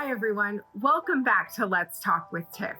Hi, everyone. Welcome back to Let's Talk with Tiff.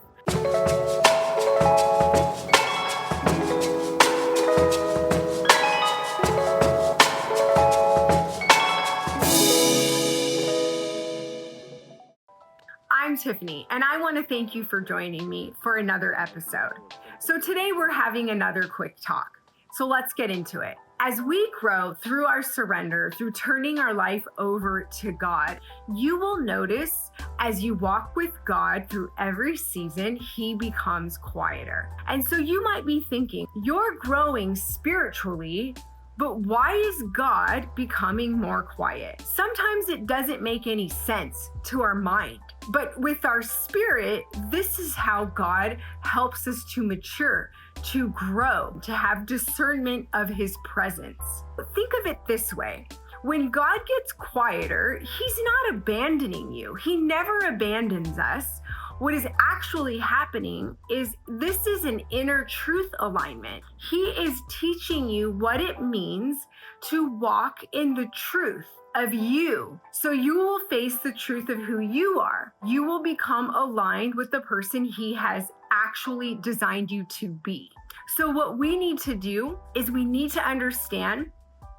I'm Tiffanie, and I want to thank you for joining me for another episode. So today we're having another quick talk. So let's get into it. As we grow through our surrender, through turning our life over to God, you will notice as you walk with God through every season, He becomes quieter. And so you might be thinking, you're growing spiritually, but why is God becoming more quiet? Sometimes it doesn't make any sense to our mind. But with our spirit, this is how God helps us to mature, to grow, to have discernment of His presence. Think of it this way. When God gets quieter, He's not abandoning you. He never abandons us. What is actually happening is this is an inner truth alignment. He is teaching you what it means to walk in the truth of you. So you will face the truth of who you are. You will become aligned with the person He has actually designed you to be. So what we need to do is we need to understand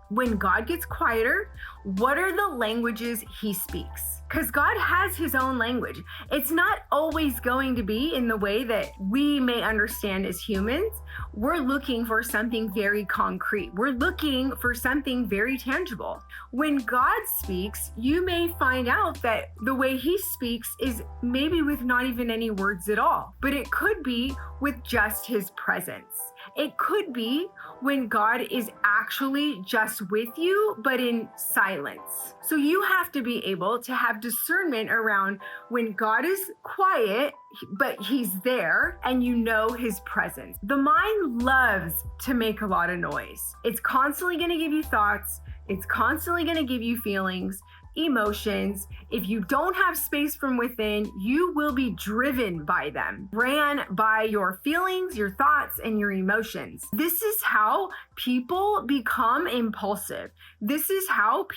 when God gets quieter, what are the languages He speaks? Because God has His own language. It's not always going to be in the way that we may understand as humans. We're looking for something very concrete. We're looking for something very tangible. When God speaks, you may find out that the way He speaks is maybe with not even any words at all, but it could be with just His presence. It could be when God is actually just with you, but in silence. So you have to be able to have discernment around when God is quiet, but He's there and you know His presence. The mind loves to make a lot of noise. It's constantly going to give you thoughts. It's constantly going to give you feelings, emotions. If you don't have space from within, you will be driven by them, ran by your feelings, your thoughts, and your emotions. This is how people become impulsive. This is how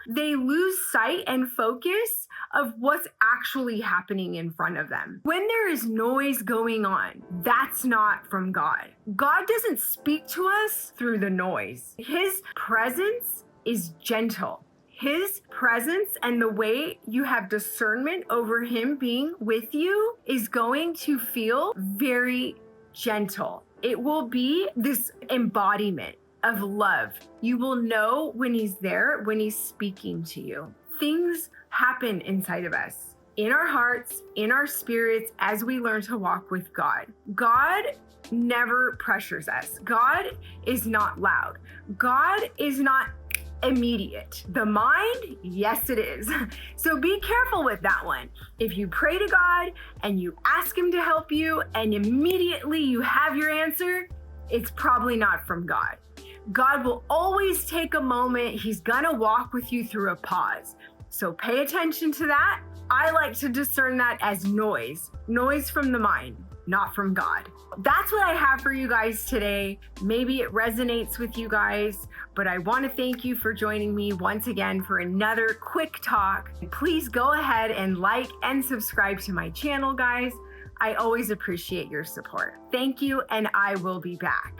they lose sight and focus of what's actually happening in front of them. When there is noise going on, that's not from God. God doesn't speak to us through the noise. His presence is gentle. His presence and the way you have discernment over Him being with you is going to feel very gentle. It will be this embodiment of love. You will know when He's there, when He's speaking to you. Things happen inside of us, in our hearts, in our spirits, as we learn to walk with God. God never pressures us. God is not loud. God is not immediate. The mind, yes, it is. So be careful with that one. If you pray to God and you ask Him to help you and immediately you have your answer, it's probably not from God. God will always take a moment. He's gonna walk with you through a pause. So pay attention to that. I like to discern that as noise from the mind, not from God. That's what I have for you guys today. Maybe it resonates with you guys, but I want to thank you for joining me once again for another quick talk. Please go ahead and like and subscribe to my channel, guys. I always appreciate your support. Thank you, and I will be back.